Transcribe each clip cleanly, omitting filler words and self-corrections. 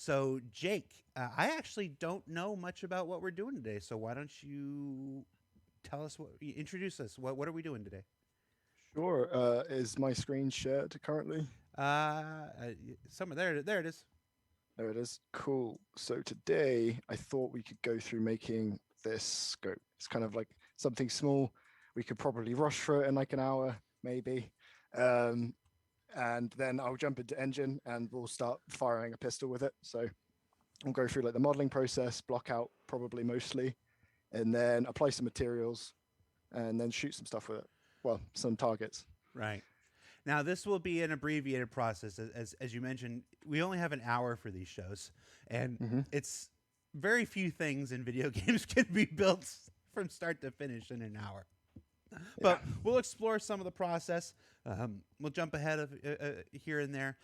So, Jake, I actually don't know much about what we're doing today. So, why don't you tell us introduce us? What are we doing today? Sure. Is my screen shared currently? Somewhere there it is. There it is. Cool. So today I thought we could go through making this scope. It's kind of like something small. We could probably rush through it in like an hour, maybe. Um, and then I'll jump into engine and we'll start firing a pistol with it. So we'll go through like the modeling process, block out probably mostly, and then apply some materials and then shoot some stuff with it. Well, some targets. Right. Now, this will be an abbreviated process. As you mentioned, we only have an hour for these shows, and Mm-hmm. it's very few things in video games can be built from start to finish in an hour. Yeah. But we'll explore some of the process. We'll jump ahead of here and there.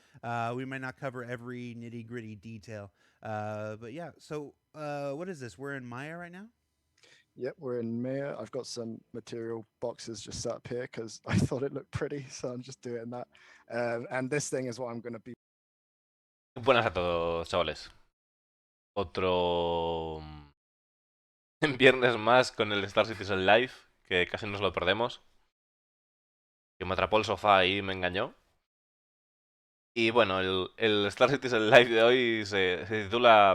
We might not cover every nitty gritty detail. But yeah, so what is this? We're in Maya right now? Yep, we're in Maya. I've got some material boxes just set up here because I thought it looked pretty, so I'm just doing that. And this thing is what I'm going to be. Buenas a todos, chavales. Otro viernes más con el Star Citizen Live, que casi nos lo perdemos. Que me atrapó el sofá y me engañó. Y bueno, el Star Citizen Live de hoy se titula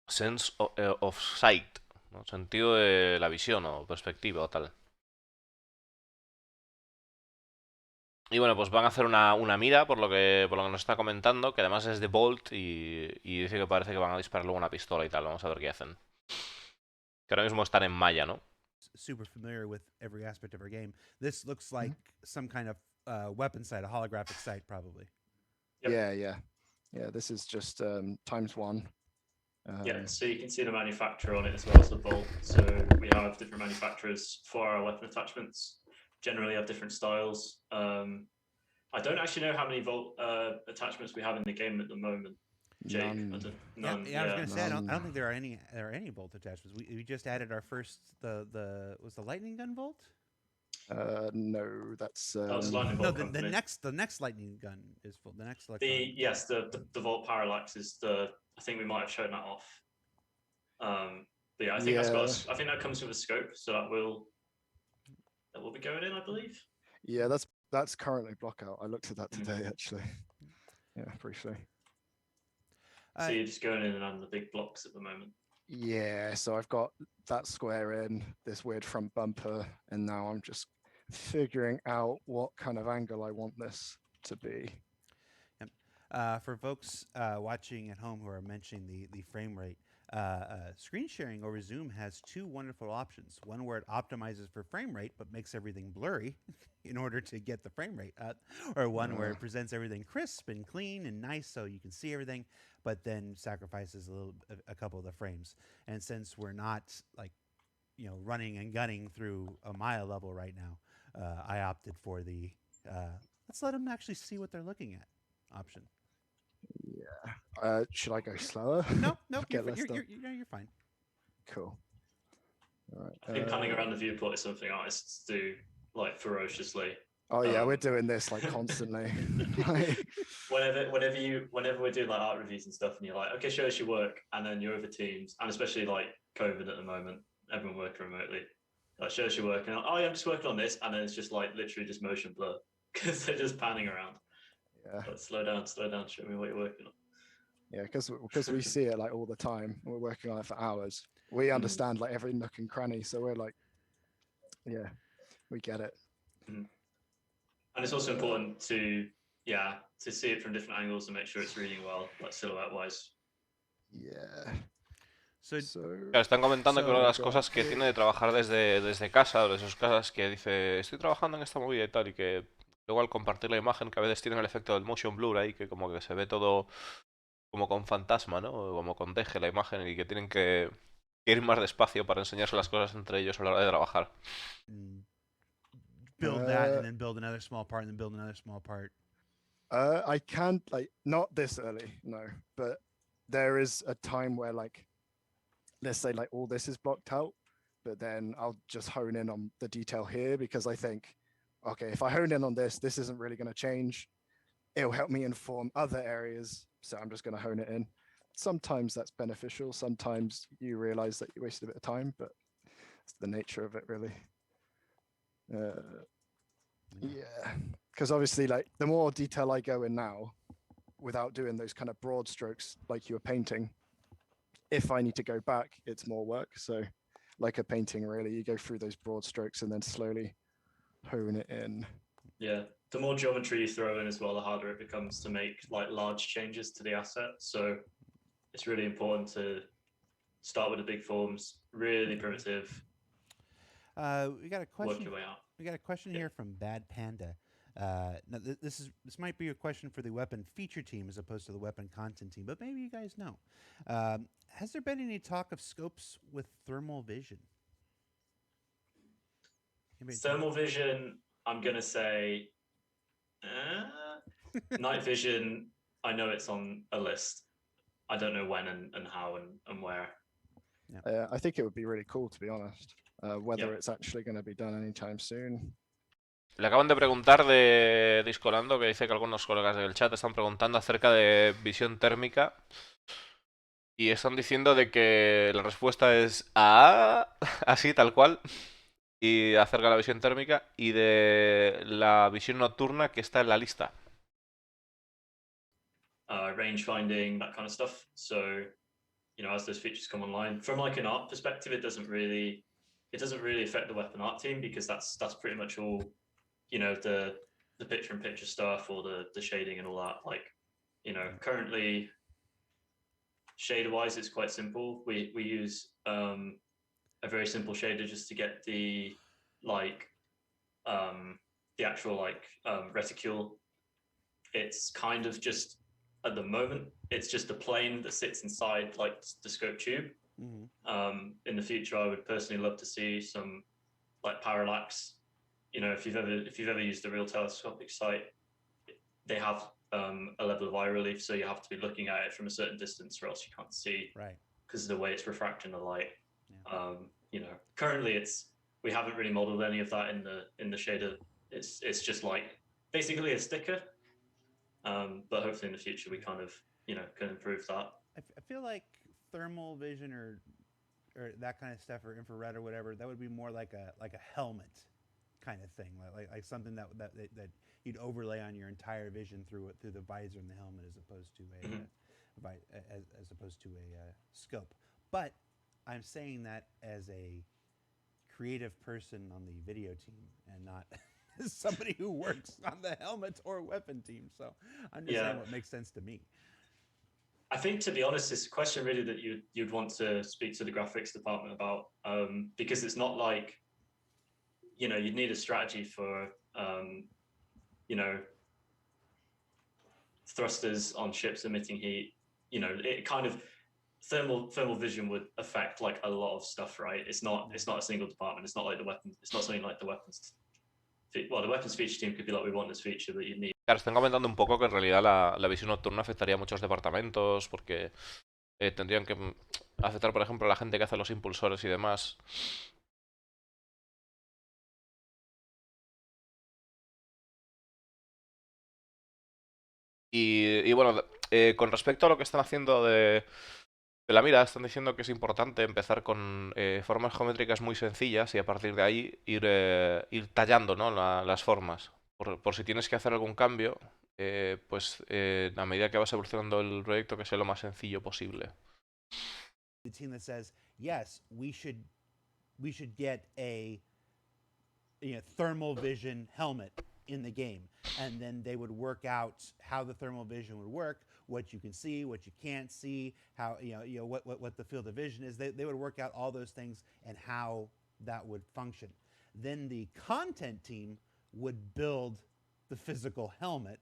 Sense of Sight, ¿no? Sentido de la visión o perspectiva o tal. Y bueno, pues van a hacer una mira, por lo que nos está comentando, que además es de Bolt y dice que parece que van a disparar luego una pistola y tal. Vamos a ver qué hacen. Que ahora mismo están en Maya, ¿no? Super familiar with every aspect of our game. This looks like some kind of weapon site, a holographic site, probably. Yep. Yeah. This is just ×1. Yeah, so you can see the manufacturer on it as well as the bolt. So we have different manufacturers for our weapon attachments. Generally have different styles. I don't actually know how many volt attachments we have in the game at the moment. Jake, None. Yeah, I was gonna say I don't think there are any bolt attachments. We just added our first the was the lightning gun bolt. No, that's That's lightning No, bolt. the next lightning gun is full. The next electronic. The volt parallax is I think we might have shown that off. But yeah, I think I think that comes with a scope, so that will be going in, I believe. Yeah, that's currently block out. I looked at that today actually. Yeah, briefly. So you're just going in and adding the big blocks at the moment. Yeah, so I've got that square in, this weird front bumper, and now I'm just figuring out what kind of angle I want this to be. For folks watching at home who are mentioning the frame rate, screen sharing over Zoom has two wonderful options. One where it optimizes for frame rate but makes everything blurry in order to get the frame rate up, or one where it presents everything crisp and clean and nice so you can see everything, but then sacrifices a couple of the frames. And since we're not running and gunning through a Maya level right now, I opted for the let's let them actually see what they're looking at option. Yeah. Should I go slower? No, you're fine. Cool. All right. I think panning around the viewport is something artists do like ferociously. Oh yeah, we're doing this like constantly. whenever we're doing like art reviews and stuff, and you're like, okay, show us your work, and then you're over Teams, and especially like COVID at the moment, everyone working remotely. Like, show us your work, and like, oh yeah, I'm just working on this, and then it's just like literally just motion blur because they're just panning around. Yeah. Like, slow down, show me what you're working on. Yeah, because we see it like all the time. We're working on it for hours. We understand like every nook and cranny, so we're like, yeah, we get it. And it's also important to see it from different angles and make sure it's reading well, like silhouette wise. Yeah. Claro, están comentando que una de las cosas que tiene de trabajar desde casa o de sus casas, que dice, estoy trabajando en esta movida y tal, y que luego al compartir la imagen, que a veces tiene el efecto del motion blur ahí, que como que se ve todo como con fantasma, ¿no? Como con deje la imagen, y que tienen que ir más despacio para enseñarse las cosas entre ellos a la hora de trabajar. Build that and then build another small part and then build another small part. I can't, like, not this early, no, but there is a time where, like, let's say like all this is blocked out, but then I'll just hone in on the detail here, because I think, okay, if I hone in on this isn't really going to change. It'll help me inform other areas, so I'm just going to hone it in. sometimes that's beneficial. Sometimes you realize that you wasted a bit of time, but it's the nature of it, really. Yeah, because obviously, like, the more detail I go in now, without doing those kind of broad strokes like you were painting, if I need to go back, it's more work. So like a painting, really, you go through those broad strokes and then slowly hone it in. Yeah, the more geometry you throw in as well, the harder it becomes to make like large changes to the asset. So it's really important to start with the big forms, really primitive. We got a question. Work your way out. We got a question here from Bad Panda. Now this might be a question for the weapon feature team as opposed to the weapon content team, but maybe you guys know. Has there been any talk of scopes with thermal vision? Thermal vision, I'm gonna say, night vision. I know it's on a list. I don't know when and how and where. Yeah. I think it would be really cool, to be honest. Whether it's actually going to be done anytime soon. Le acaban de preguntar de Discolando, que dice que algunos colegas del chat están preguntando acerca de visión térmica y están diciendo de que la respuesta es así tal cual, y acerca de la visión térmica y de la visión nocturna que está en la lista. Range finding, that kind of stuff. So, you know, as those features come online, from like an art perspective, it doesn't really affect the weapon art team, because that's pretty much all, you know, the picture-in-picture stuff or the shading and all that. Like, you know, currently shader-wise, it's quite simple. We use a very simple shader just to get the actual reticule. It's kind of just, at the moment, it's just a plane that sits inside like the scope tube. Mm-hmm. In the future, I would personally love to see some like parallax. You know, if you've ever used a real telescopic sight, they have a level of eye relief, so you have to be looking at it from a certain distance, or else you can't see, right, because of the way it's refracting the light. Yeah. You know, currently we haven't really modeled any of that in the shader. It's just like basically a sticker. But hopefully in the future we kind of, you know, can improve that. I feel like thermal vision or that kind of stuff, or infrared or whatever, that would be more like a helmet kind of thing, like something that you'd overlay on your entire vision through the visor and the helmet, as opposed to a scope. But I'm saying that as a creative person on the video team and not somebody who works on the helmet or weapon team. So I'm just saying what makes sense to me. I think, to be honest, it's a question really that you'd want to speak to the graphics department about, because it's not like, you know, you'd need a strategy for, you know, thrusters on ships emitting heat. You know, it kind of, thermal vision would affect like a lot of stuff, right? It's not a single department. It's not like the weapons. It's not something like the weapons. Well, the weapons feature team could be like, we want this feature, but you need. Claro, están comentando un poco que en realidad la visión nocturna afectaría a muchos departamentos, porque tendrían que afectar, por ejemplo, a la gente que hace los impulsores y demás. Y bueno, con respecto a lo que están haciendo de la mira, están diciendo que es importante empezar con formas geométricas muy sencillas y a partir de ahí ir tallando, ¿no?, las formas. Por si tienes que hacer algún cambio, pues a medida que vas evolucionando el proyecto, que sea lo más sencillo posible. The team that says, yes, we should get a thermal vision helmet in the game, and then they would work out how the thermal vision would work, what you can see, what you can't see, how what the field of vision is. They would work out all those things and how that would function. Then the content team would build the physical helmet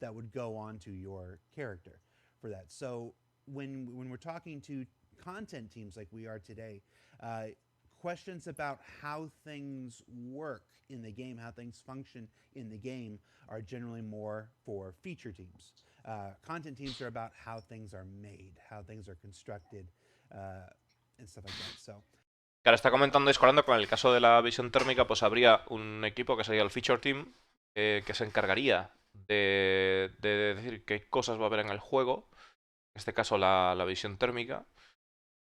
that would go onto your character for that. So when we're talking to content teams like we are today, questions about how things work in the game, how things function in the game, are generally more for feature teams. Content teams are about how things are made, how things are constructed, and stuff like that. So. Claro, está comentando Discorando, con el caso de la visión térmica, pues habría un equipo que sería el Feature Team, que se encargaría de decir qué cosas va a haber en el juego, este caso la visión térmica.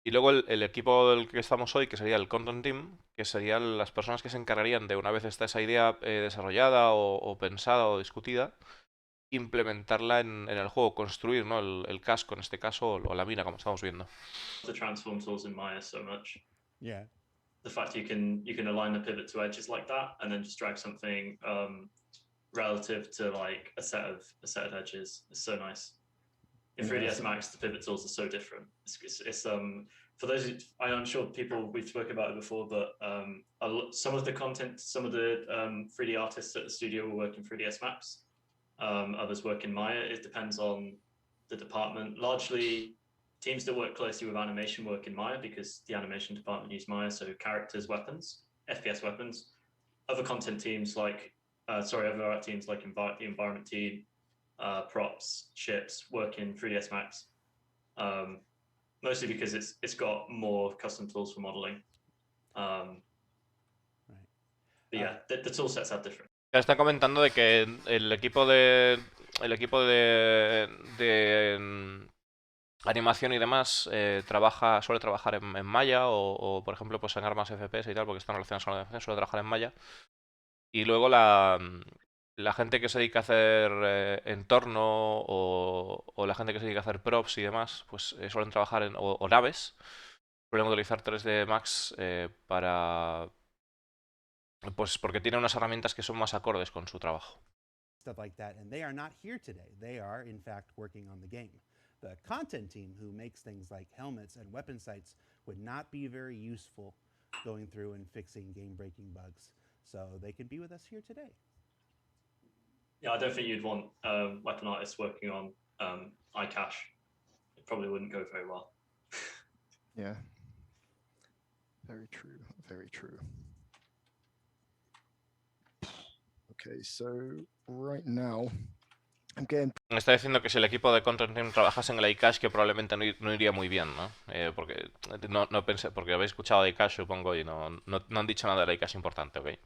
Y luego el equipo del que estamos hoy, que sería el Content Team, que serían las personas que se encargarían de, una vez está esa idea desarrollada o pensada o discutida, implementarla en el juego, construir, ¿no? el casco en este caso, o la mina, como estamos viendo. The transform tools in Maya so much. Yeah. The fact you can align the pivot to edges like that, and then just drag something relative to like a set of edges. It's so nice. In 3ds Max, the pivot tools are so different. It's for those I'm sure we've spoken about it before, but some of the content, some of the 3D artists at the studio will work in 3ds Max. Others work in Maya. It depends on the department. Largely, teams that work closely with animation work in Maya because the animation department use Maya, so characters, weapons, FPS weapons. Other content teams like, other art teams like the environment team, props, ships work in 3ds Max, mostly because it's got more custom tools for modeling. But yeah, the tool sets are different. Está comentando de que el equipo de animación y demás suele trabajar en Maya o por ejemplo pues en armas FPS y tal, porque están relacionados con la defensa, suele trabajar en Maya. Y luego la gente que se dedica a hacer entorno o la gente que se dedica a hacer props y demás, pues suelen trabajar o naves, suelen utilizar 3D Max pues porque tiene unas herramientas que son más acordes con su trabajo. Stuff like that, and they are not here today. They are, in fact, working on the game. The content team, who makes things like helmets and weapon sights, would not be very useful going through and fixing game-breaking bugs. So they could be with us here today. Yeah, I don't think you'd want weapon artists working on iCache. It probably wouldn't go very well. Yeah. Very true. Very true. Okay, so right now I'm getting... Me está diciendo que si el equipo de Content Team trabajase en el iCache, que probablemente no iría muy bien, ¿no? Porque no pensé, porque habéis escuchado de iCache, supongo, y no han dicho nada del iCache importante, ¿ok?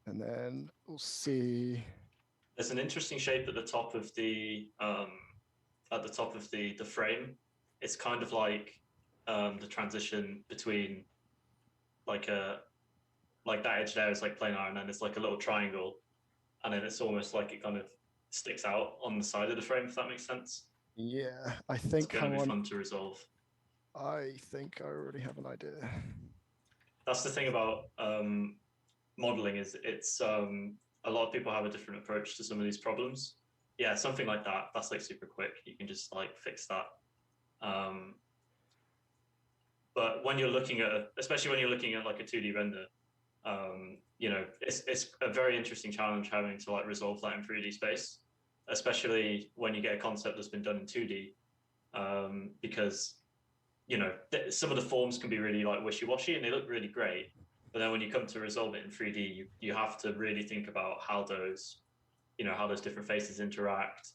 And then we'll see. There's an interesting shape at the top of the frame. It's kind of like the transition between like that edge there is like planar, and then it's like a little triangle, and then it's almost like it kind of sticks out on the side of the frame, if that makes sense. Yeah, I think it's going to be fun to resolve. I think I already have an idea. That's the thing about modeling, is it's a lot of people have a different approach to some of these problems. Yeah, something like that. That's like super quick. You can just like fix that. But when you're looking at, especially when you're looking at like a 2D render, it's a very interesting challenge having to like resolve that in 3D space, especially when you get a concept that's been done in 2D, because some of the forms can be really like wishy-washy and they look really great, but then when you come to resolve it in 3D, you have to really think about how those different faces interact.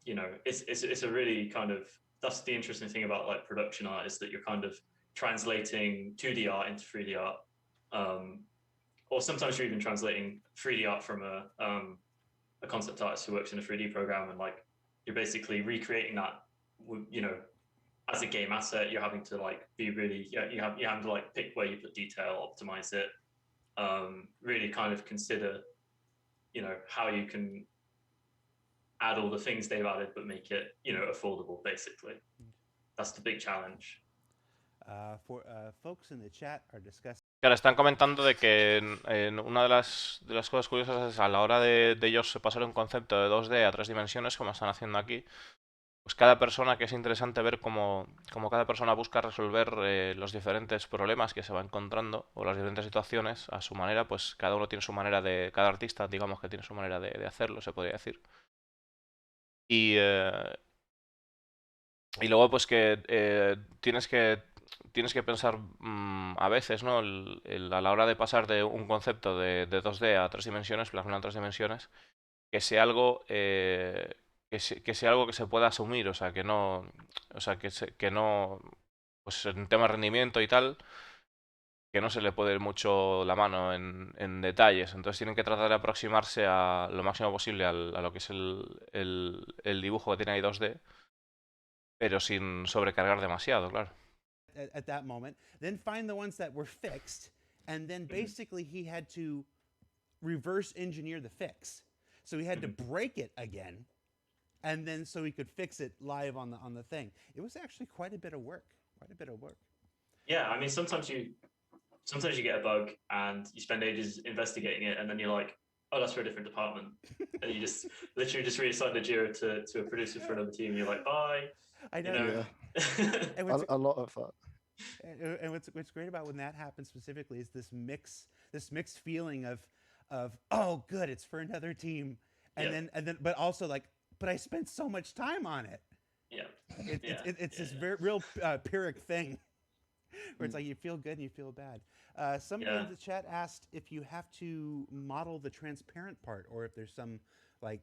It's a really kind of, that's the interesting thing about like production art, is that you're kind of translating 2D art into 3D art. Or sometimes you're even translating 3D art from a concept artist who works in a 3D program, and like you're basically recreating that, as a game asset. You're having to like be really, you have to like pick where you put detail, optimize it, really kind of consider, how you can add all the things they've added but make it, affordable. Basically, that's the big challenge. Folks in the chat are discussing. Claro, están comentando de que en una de las cosas curiosas es a la hora de ellos pasar un concepto de 2D a 3 dimensiones, como están haciendo aquí, pues cada persona, que es interesante ver cómo cada persona busca resolver los diferentes problemas que se va encontrando o las diferentes situaciones a su manera. Pues cada uno tiene su manera cada artista, digamos, que tiene su manera de hacerlo, se podría decir. Y luego pues que tienes que pensar a veces, ¿no? A la hora de pasar de un concepto de 2D a 3 dimensiones, plasmar en 3 dimensiones, que sea algo que sea algo que se pueda asumir, o sea, que no, pues en tema de rendimiento y tal, que no se le puede ir mucho la mano en detalles. Entonces tienen que tratar de aproximarse a lo máximo posible a lo que es el dibujo que tiene ahí 2D, pero sin sobrecargar demasiado, claro. At that moment, then find the ones that were fixed, and then basically he had to reverse engineer the fix. So he had to break it again, and then so he could fix it live on the thing. It was actually quite a bit of work. Yeah, I mean, sometimes you get a bug and you spend ages investigating it, and then you're like, oh, that's for a different department, and you just literally just reassign the Jira to a producer for another team. And you're like, bye. I know. You know? Yeah. And what's, A lot of that. and what's great about when that happens specifically is this mixed feeling of oh, good, it's for another team, and then but also like, but I spent so much time on it. Yeah. It's this very real Pyrrhic thing where it's like you feel good and you feel bad. Somebody in the chat asked if you have to model the transparent part, or if there's some like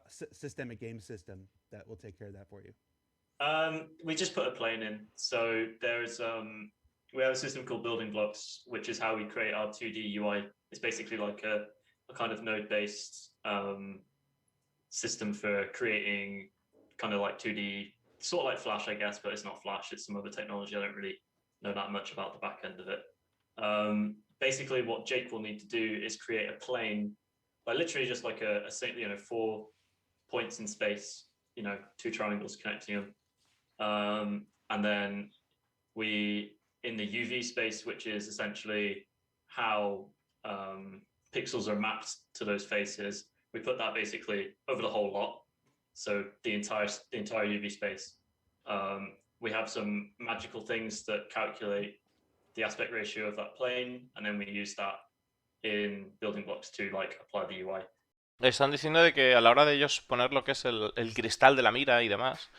systemic game system that will take care of that for you. We just put a plane in. So there's we have a system called Building Blocks, which is how we create our 2D UI. It's basically like a kind of node-based system for creating kind of like 2D, sort of like Flash, I guess, but it's not Flash, it's some other technology. I don't really know that much about the back end of it. Basically what Jake will need to do is create a plane, like literally just like a 4 points in space, 2 triangles connecting them. And then we, in the UV space, which is essentially how pixels are mapped to those faces, we put that basically over the whole lot. So the entire UV space. We have some magical things that calculate the aspect ratio of that plane, and then we use that in Building Blocks to like apply the UI. Están diciendo de que a la hora de ellos poner lo que es el cristal de la mira y demás,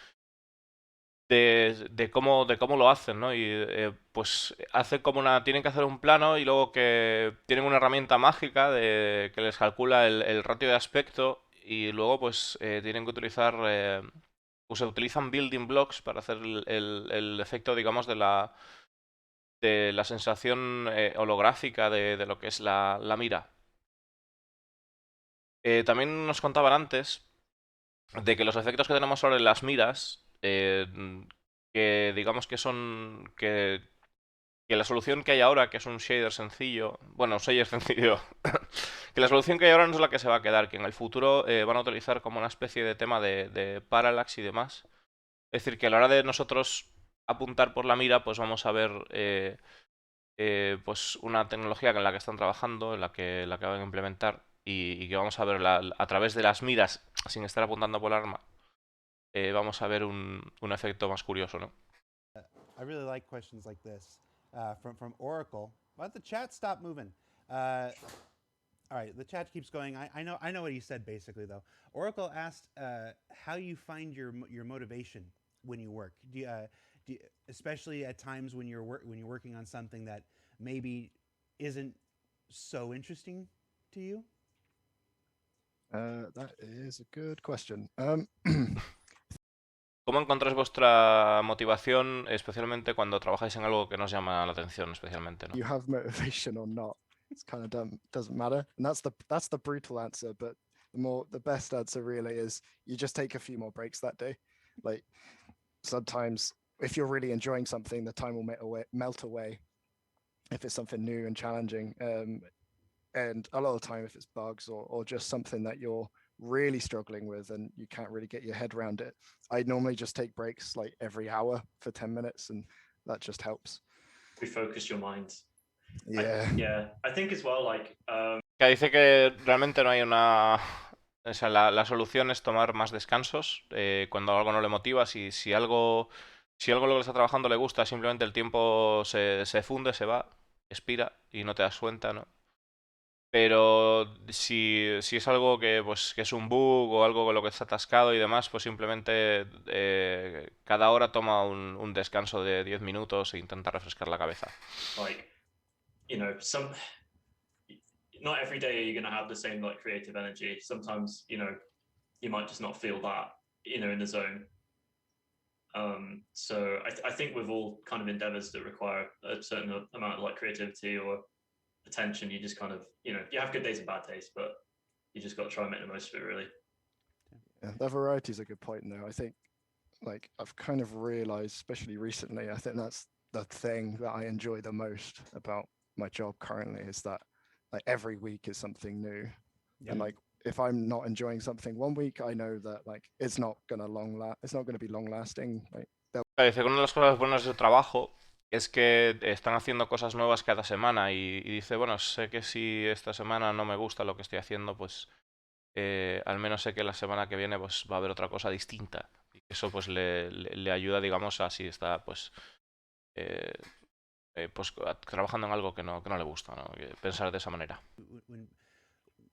de cómo lo hacen, ¿no? Y pues hacen tienen que hacer un plano y luego que tienen una herramienta mágica que les calcula el ratio de aspecto, y luego pues tienen que utilizar, pues se utilizan building blocks para hacer el efecto, digamos, de la sensación holográfica de lo que es la mira. También nos contaban antes de que los efectos que tenemos sobre las miras, que digamos que son que la solución que hay ahora, que es un shader sencillo, bueno, un shader sencillo, que la solución que hay ahora no es la que se va a quedar, que en el futuro van a utilizar como una especie de tema de parallax y demás. Es decir, que a la hora de nosotros apuntar por la mira, pues vamos a ver pues una tecnología en la que están trabajando, en la que van a implementar, y que vamos a ver a través de las miras, sin estar apuntando por el arma, vamos a ver un efecto más curioso, ¿no? I really like questions like this from Oracle. Let the chat stop moving. All right, the chat keeps going. I know what he said basically though. Oracle asked how you find your motivation when you work. Do you, especially at times when you're working on something that maybe isn't so interesting to you? That is a good question. ¿Cómo encontráis vuestra motivación, especialmente cuando trabajáis en algo que nos llama la atención, especialmente, ¿no? You have motivation or not, it's kind of dumb. Doesn't matter, and that's the brutal answer. But the best answer really is you just take a few more breaks that day. Like sometimes, if you're really enjoying something, the time will melt away. If it's something new and challenging, and a lot of the time, if it's bugs or just something that you're really struggling with and you can't really get your head around it, I normally just take breaks like every hour for 10 minutes, and that just helps. Refocus your mind. Yeah. I think as well, like Que dice que realmente no hay una... O sea, la solución es tomar más descansos cuando algo no le motiva. Si algo lo que está trabajando le gusta, simplemente el tiempo se funde, se va, expira y no te das cuenta, ¿no? Pero si es algo que es un bug o algo con lo que está atascado y demás, pues simplemente cada hora toma un descanso de 10 minutos e intenta refrescar la cabeza. Like, not every day you're going to have the same like creative energy. Sometimes, you might just not feel that, in the zone. So I think with all kind of endeavors that require a certain amount of like creativity or attention, you just kind of, you have good days and bad days, but you just got to try and make the most of it, really. Yeah, the variety is a good point, though. I think like I've kind of realized, especially recently, I think that's the thing that I enjoy the most about my job currently is that like every week is something new. Yeah. And like if I'm not enjoying something one week, I know that like it's not gonna be long lasting. Like Dice que una de las cosas buenas del trabajo es que están haciendo cosas nuevas cada semana y dice, bueno, sé que si esta semana no me gusta lo que estoy haciendo, pues al menos sé que la semana que viene pues va a haber otra cosa distinta. Y eso pues le ayuda, digamos, a si está pues, pues trabajando en algo que no le gusta, ¿no? Pensar de esa manera.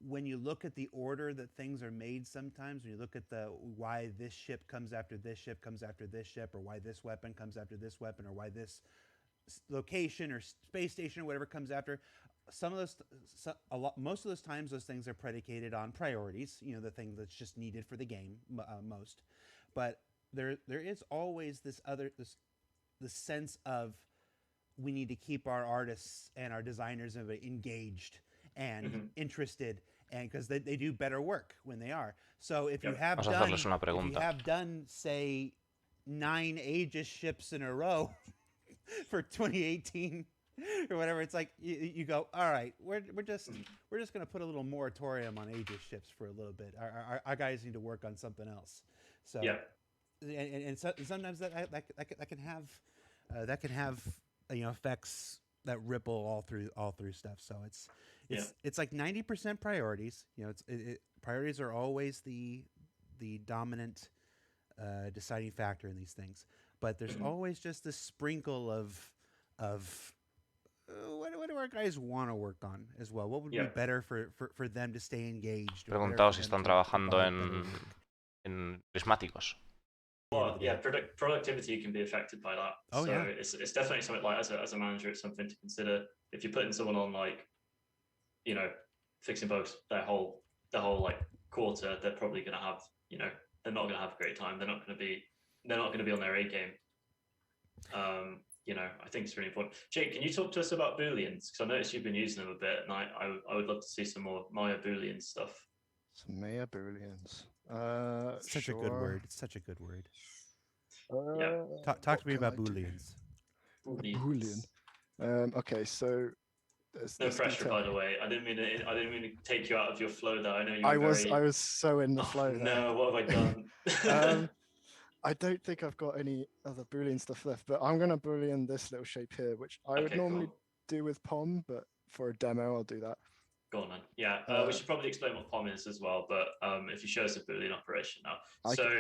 When you look at the order that things are made sometimes, when you look at the why this ship comes after this ship comes after this ship, or why this weapon comes after this weapon, or why this location or space station or whatever comes after, some of those most of those times those things are predicated on priorities, you know, the thing that's just needed for the game most. But there is always this sense of we need to keep our artists and our designers engaged and interested, and because they do better work when they are. So if you have done say 9 Aegis ships in a row for 2018 or whatever, it's like you go, all right, we're just going to put a little moratorium on Aegis ships for a little bit. Our guys need to work on something else. So and sometimes that can have you know, effects that ripple all through stuff. So it's like 90% priorities. You know, priorities are always the dominant deciding factor in these things. But there's always just this sprinkle of what do our guys want to work on as well? What would be better for them to stay engaged? Preguntado si están trabajando en prismáticos. Well, yeah, productivity can be affected by that. Oh, so yeah. It's definitely something like as a manager, it's something to consider. If you're putting someone on like, you know, fixing bugs their whole like quarter, they're probably going to have, you know, they're not going to have a great time. They're not going to be on their A game. You know, I think it's really important. Jake, can you talk to us about Booleans? Because I noticed you've been using them a bit, and I would love to see some more Maya Boolean stuff. Some Maya Booleans. Such a good word. It's such a good word. Yeah. Talk to me about Booleans. Boolean. Okay, so no pressure, by the way. I didn't mean to take you out of your flow there. I know you. I was so in the flow there. No, what have I done? I don't think I've got any other Boolean stuff left, but I'm gonna Boolean this little shape here, which I would normally do with POM, but for a demo, I'll do that. Go on, then. Yeah, we should probably explain what POM is as well, but if you show us a Boolean operation now.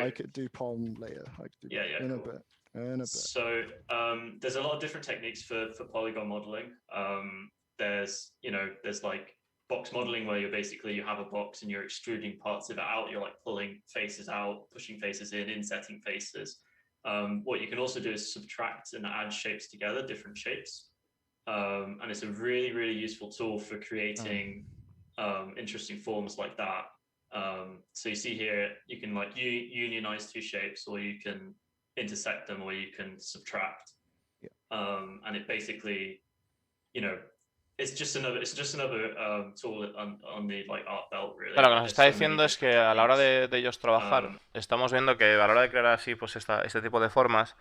I could do POM later. I could do in a bit. So there's a lot of different techniques for polygon modeling. There's like box modeling, where you have a box and you're extruding parts of it out. You're like pulling faces out, pushing faces in, insetting faces. What you can also do is subtract and add shapes together, different shapes. And it's a really, really useful tool for creating interesting forms like that. So you see here, you can like unionize two shapes, or you can intersect them, or you can subtract. And it basically, you know, it's just another tool on the like art belt, really. Claro, lo que nos está diciendo es que a la hora de ellos trabajar, estamos viendo que a la hora de crear así pues este tipo de formas,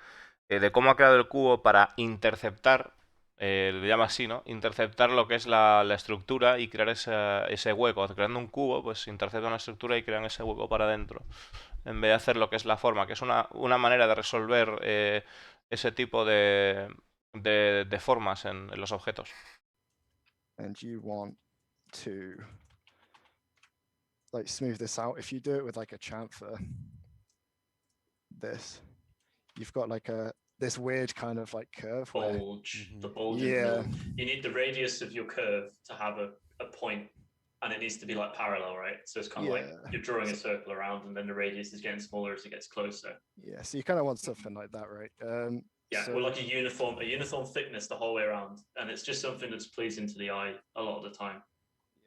de cómo ha creado el cubo para interceptar, le llama así, ¿no? Interceptar lo que es la estructura y crear ese hueco. Creando un cubo, pues interceptan la estructura y crean ese hueco para adentro, en vez de hacer lo que es la forma, que es una manera de resolver ese tipo de formas en los objetos. And you want to like smooth this out. If you do it with like a chamfer, you've got like this weird kind of like curve. Bulge. The bulge. Yeah. You need the radius of your curve to have a point, and it needs to be like parallel, right? So it's kind of like you're drawing a circle around, and then the radius is getting smaller as it gets closer. Yeah. So you kind of want something like that, right? Or like a uniform thickness the whole way around, and it's just something that's pleasing to the eye a lot of the time.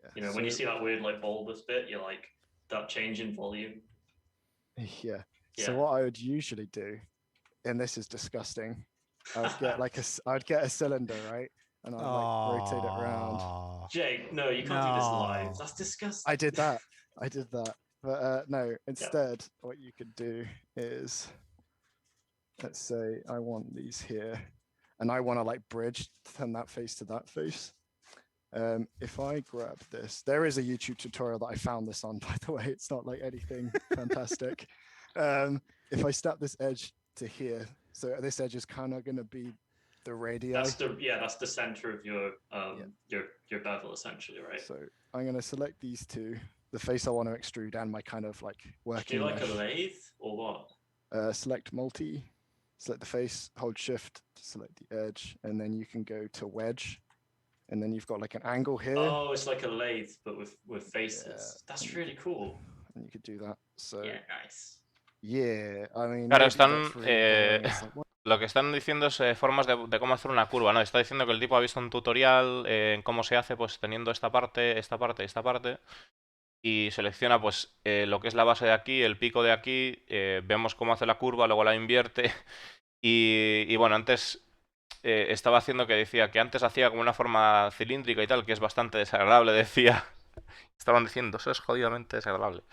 Yeah, you know, when you see that weird like bulbous bit, you're like, that change in volume. Yeah. So what I would usually do, and this is disgusting, I'd get a cylinder, right, and I'd like rotate it around. Jake, no, you can't do this live. That's disgusting. I did that, but no. Instead, what you could do is let's say I want these here, and I want to like bridge, turn that face to that face. If I grab this, there is a YouTube tutorial that I found this on, by the way. It's not like anything fantastic. If I snap this edge to here, so this edge is kind of going to be the radii. That's the center of your bevel, essentially, right? So I'm going to select these two, the face I want to extrude and my kind of like working. Do you like a lathe or what? Select multi, select the face, hold shift to select the edge, and then you can go to wedge. And then you've got like an angle here. Oh, it's like a lathe, but with faces. That's really cool. And you could do that. So yeah, nice. Yeah, I mean, Claro, maybe están, that's really boring. It's like, what? lo que están diciendo es formas de cómo hacer una curva, ¿no? Está diciendo que el tipo ha visto un tutorial en cómo se hace, pues teniendo esta parte, esta parte, esta parte, y selecciona pues lo que es la base de aquí, el pico de aquí, vemos cómo hace la curva, luego la invierte, y bueno, antes estaba haciendo que decía que antes hacía como una forma cilíndrica y tal, que es bastante desagradable, decía. Estaban diciendo, eso es jodidamente desagradable.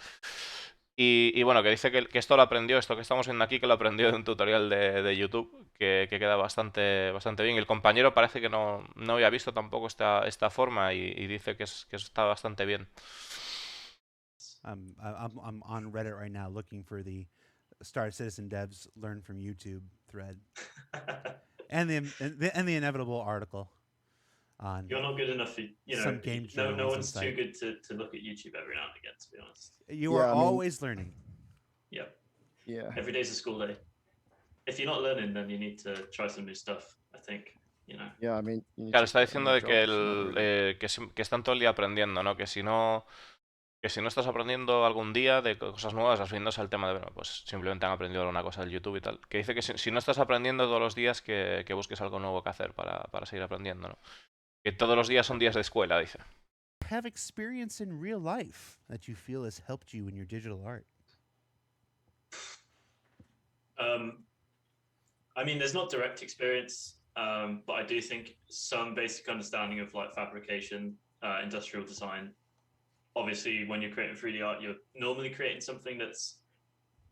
Y bueno, que dice que esto lo aprendió, esto que estamos viendo aquí, que lo aprendió de un tutorial de YouTube, que queda bastante bien. El compañero parece que no había visto tampoco esta forma y dice que está bastante bien. I'm on Reddit right now looking for the Star Citizen Devs Learn from YouTube thread and the inevitable article on. You're not good enough for, some game no one's site. too good to look at YouTube every now and again, to be honest. You are always learning. Yep. Yeah. Every day's a school day. If you're not learning, then you need to try some new stuff, I think. Yeah, I mean, claro, está diciendo de que que están todo el día aprendiendo, ¿no? Que si no estás aprendiendo algún día de cosas nuevas, refiriéndose al tema de, bueno, pues simplemente han aprendido alguna cosa del YouTube y tal. Que dice que si no estás aprendiendo todos los días, que busques algo nuevo que hacer para seguir aprendiendo, ¿no? Que todos los días son días de escuela, dice. Have experience in real life that you feel has helped you in your digital art? I mean, there's not direct experience, but I do think some basic understanding of like fabrication, industrial design. Obviously, when you're creating 3D art, you're normally creating something that's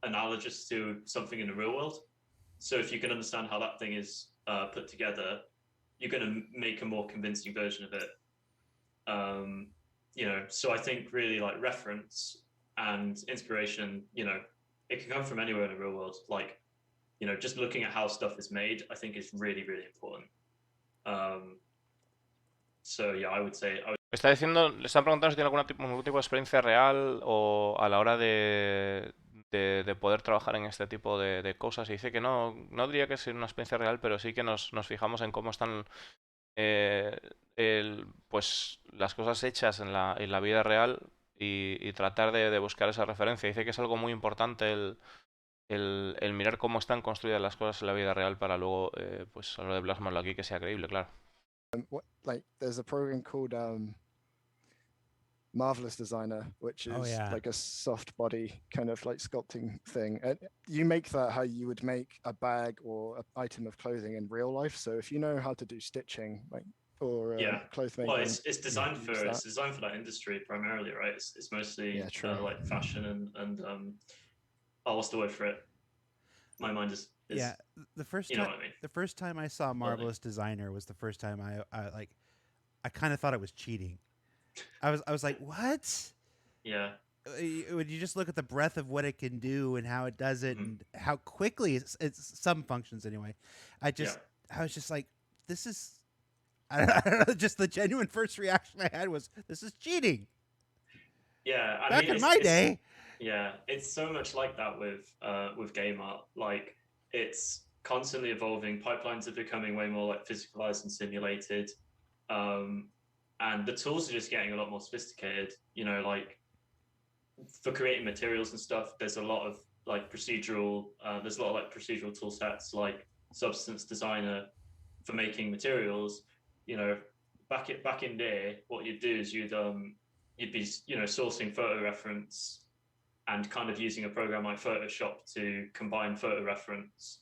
analogous to something in the real world. So if you can understand how that thing is put together, you're going to make a more convincing version of it. So I think really like reference and inspiration, it can come from anywhere in the real world. Like, just looking at how stuff is made, I think is really, really important. So yeah, I would say. Le están preguntando si tiene algún tipo de experiencia real o a la hora de poder trabajar en este tipo de cosas. Y dice que no diría que es una experiencia real, pero sí que nos fijamos en cómo están pues las cosas hechas en la vida real y tratar de buscar esa referencia. Dice que es algo muy importante el mirar cómo están construidas las cosas en la vida real para luego pues a lo de plasmarlo aquí que sea creíble, claro. There's a program called Marvelous Designer, which is like a soft body kind of like sculpting thing. And you make that how you would make a bag or an item of clothing in real life. So if you know how to do stitching, or clothes making, well, it's designed for that industry primarily, right? It's mostly like fashion and what's the word for it? My mind is the first you time, know what I mean. The first time I saw Marvelous Designer was the first time I kind of thought it was cheating. I was like, what? Yeah. When you just look at the breadth of what it can do and how it does it and how quickly it's some functions anyway. I was just like, this is, I don't know, just the genuine first reaction I had was, this is cheating. Yeah. Back in my day. Yeah, it's so much like that with game art. Like, it's constantly evolving. Pipelines are becoming way more like physicalized and simulated. And the tools are just getting a lot more sophisticated. Like for creating materials and stuff, there's a lot of like procedural tool sets like Substance Designer for making materials. Back in there, what you'd do is you'd be sourcing photo reference and kind of using a program like Photoshop to combine photo reference,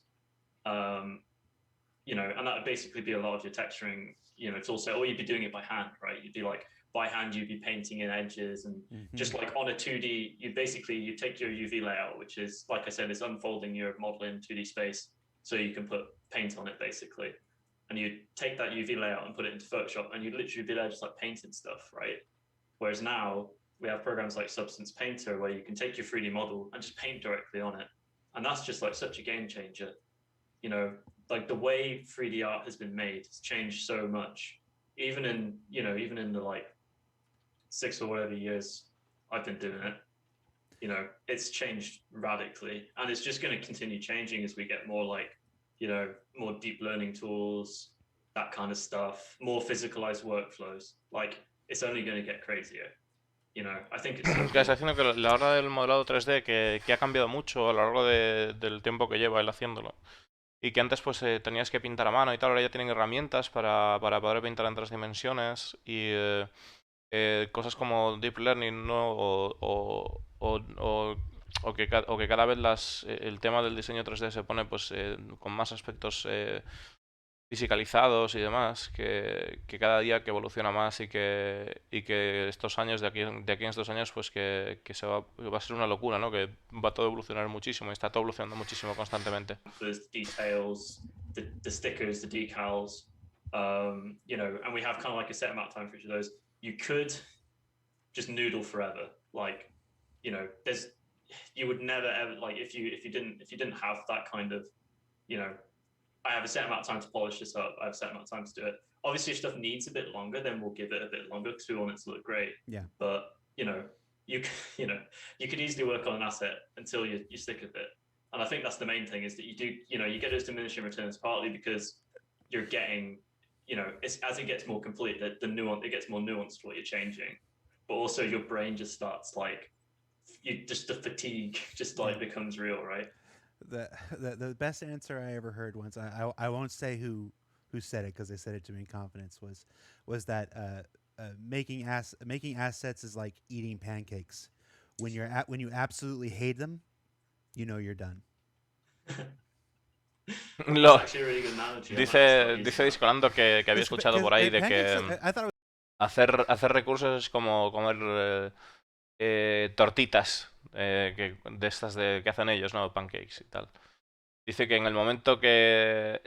and that would basically be a lot of your texturing, tool set, or you'd be doing it by hand, right? You'd be like, by hand, you'd be painting in edges and just like on a 2D, you take your UV layout, which is, like I said, is unfolding your model in 2D space. so you can put paint on it basically. And you take that UV layout and put it into Photoshop, and you'd literally be there just like painting stuff, right? Whereas now we have programs like Substance Painter where you can take your 3D model and just paint directly on it. And that's just like such a game changer. You know, like the way 3D art has been made has changed so much. Even in the like 6 or whatever years I've been doing it, you know, it's changed radically. And it's just going to continue changing as we get more like, you know, more deep learning tools, that kind of stuff, more physicalized workflows. Like, it's only going to get crazier. You know, I think it's so Que está diciendo que la hora del modelado 3D que ha cambiado mucho a lo largo del tiempo que lleva él haciéndolo. Y que antes pues tenías que pintar a mano y tal, ahora ya tienen herramientas para poder pintar en 3 dimensiones y cosas como Deep Learning, ¿no? O que cada vez el tema del diseño 3D se pone pues con más aspectos fisicalizados y demás, que cada día que evoluciona más y que estos años, de aquí en estos años, pues que va a ser una locura, ¿no? Que va todo a evolucionar muchísimo y está todo evolucionando muchísimo constantemente. There's details, the stickers, the decals, you know, and we have kind of like a set amount of time for each of those. You could just noodle forever, like, you know, you would never ever, like, if you didn't have that kind of, you know, I have a set amount of time to polish this up, I have a set amount of time to do it. Obviously, if stuff needs a bit longer, then we'll give it a bit longer because we want it to look great. Yeah. But you could easily work on an asset until you stick with it. And I think that's the main thing, is that you get those diminishing returns partly because you're getting, you know, as it gets more complete, the nuance, it gets more nuanced what you're changing. But also your brain just starts like, the fatigue just like becomes real, right? The best answer I ever heard once, I won't say who said it because they said it to me in confidence, was that making assets is like eating pancakes. When you absolutely hate them, you know you're done. Dice Discolando que había escuchado por ahí de que hacer recursos es como comer tortitas de estas de que hacen ellos, ¿no? Pancakes y tal. Dice que en el momento que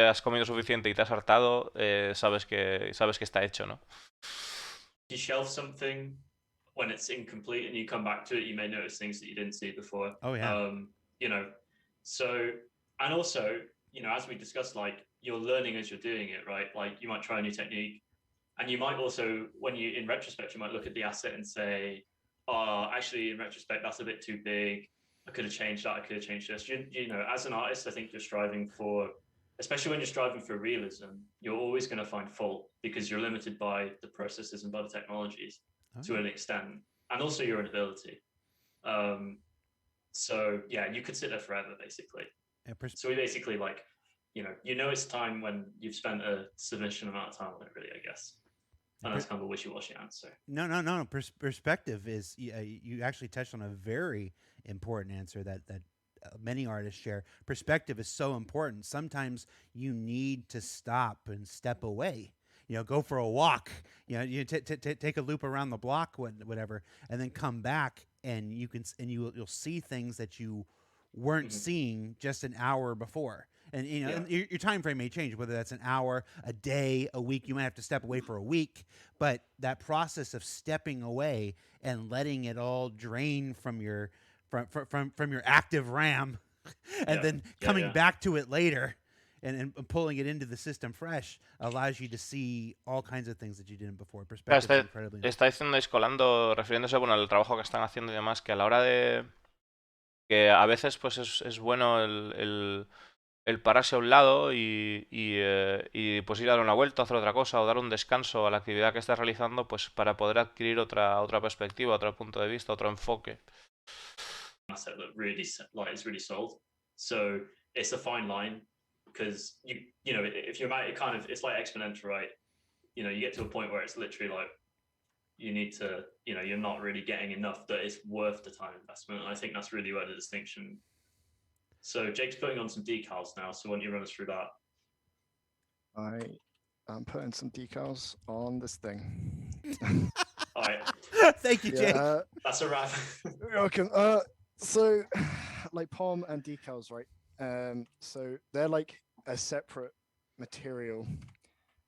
has comido suficiente y te has hartado, sabes que está hecho, ¿no? You shelf something when it's incomplete and you come back to it, you may notice things that you didn't see before. Oh yeah. You know, so, and also, you know, as we discussed, like, you're learning as you're doing it, right? Like, you might try a new technique, and you might also, in retrospect, you might look at the asset and say, oh, actually, in retrospect, that's a bit too big. I could have changed that. I could have changed this. You know, as an artist, I think you're striving for, especially when you're striving for realism, you're always going to find fault because you're limited by the processes and by the technologies to an extent, and also your own ability. So yeah, you could sit there forever, basically. So we basically, like, you know it's time when you've spent a sufficient amount of time on it, really, I guess. And that's kind of a wishy-washy answer. No. Perspective is, you actually touched on a very important answer that many artists share. Perspective is so important. Sometimes you need to stop and step away. You know, go for a walk. You know, you take a loop around the block, whatever, and then come back, and you'll see things that you weren't seeing just an hour before. And you know, and your time frame may change, whether that's an hour, a day, a week. You might have to step away for a week, but that process of stepping away and letting it all drain from your active RAM, and then coming back to it later, and pulling it into the system fresh, allows you to see all kinds of things that you didn't before. Perspective is incredibly important. Está diciendo Escolando, refiriéndose al trabajo que están haciendo y demás, que a la hora de que a veces pues es bueno el pararse a un lado y pues ir a dar una vuelta, hacer otra cosa o dar un descanso a la actividad que estás realizando, pues para poder adquirir otra perspectiva, otro punto de vista, otro enfoque. Asset that really is really sold. So it's a fine line, because you know, if you're it's like exponential, right? You know, you get to a point where it's literally like you need to, you know, you're not really getting enough that it's worth the time investment. And I think that's really where the distinction. So Jake's putting on some decals now, so why don't you run us through that? I am putting some decals on this thing. All right. Thank you, Jake. That's a wrap. You're welcome. So, like POM and decals, right? So they're like a separate material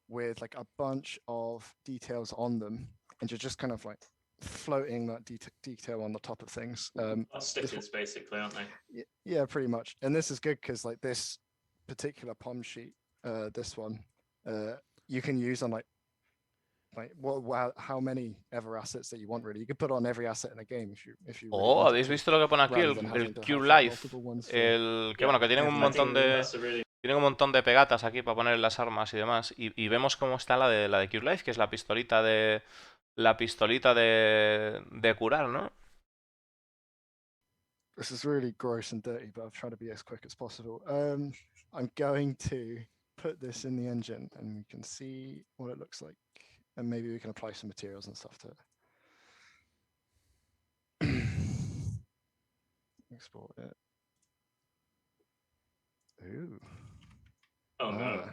with like a bunch of details on them, and you're just kind of like floating that detail on the top of things. That's stickers, basically, aren't they? Yeah, pretty much. And this is good because like this particular POM sheet, this one, you can use on like how many ever assets that you want, really. You could put on every asset in a game if you really Oh, wanted ¿habéis to, visto lo que pone aquí? rather than having El to Cure have Life. multiple ones for El que bueno, que tienen un every montón de. That's a really Tienen un montón de pegatas aquí para poner las armas y demás. Y vemos cómo está la de Cure Life, que es la pistolita de. La pistolita de curar, ¿no? This is really gross and dirty, but I've tried to be as quick as possible. I'm going to put this in the engine and we can see what it looks like. And maybe we can apply some materials and stuff to it. Export it. Ooh. Oh no.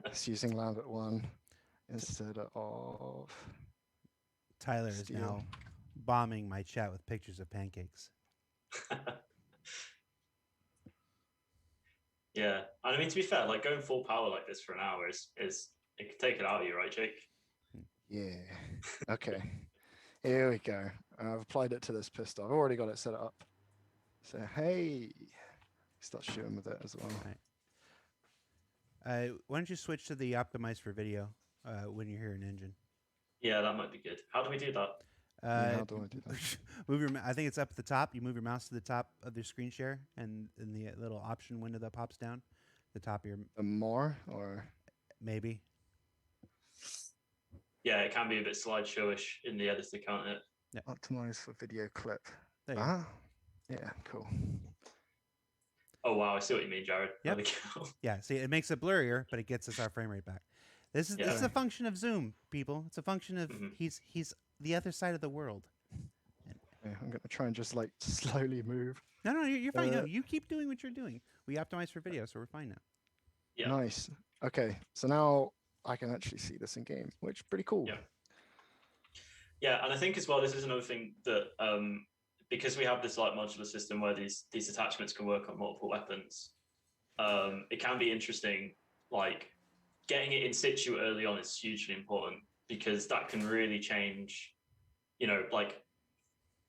It's using Lambert 1 instead of Tyler is steel. now bombing my chat with pictures of pancakes. Yeah, and I mean, to be fair, like going full power like this for an hour is it could take it out of you, right, Jake? Yeah. Okay. Here we go. I've applied it to this pistol. I've already got it set up. So hey, start shooting with it as well. Right. Why don't you switch to the optimize for video when you're here in engine? Yeah, that might be good. How do we do that? How do I do that? Move your. I think it's up at the top. You move your mouse to the top of your screen share, and in the little option window that pops down, the top of your. More or maybe. Yeah, it can be a bit slideshowish in the editor, can't it? Yeah. Optimize for video clip. There you go. Yeah, cool. Oh wow, I see what you mean, Jared. Yep. There we go. Yeah, see, it makes it blurrier, but it gets us our frame rate back. This is a function of Zoom, people. It's a function of he's the other side of the world. Yeah, I'm gonna try and just like slowly move. No, you're fine. No, you keep doing what you're doing. We optimize for video, so we're fine now. Yeah. Nice. Okay, so now I can actually see this in game, which is pretty cool. Yeah. Yeah, and I think as well, this is another thing that because we have this like modular system where these attachments can work on multiple weapons, it can be interesting. Like getting it in situ early on is hugely important because that can really change. You know, like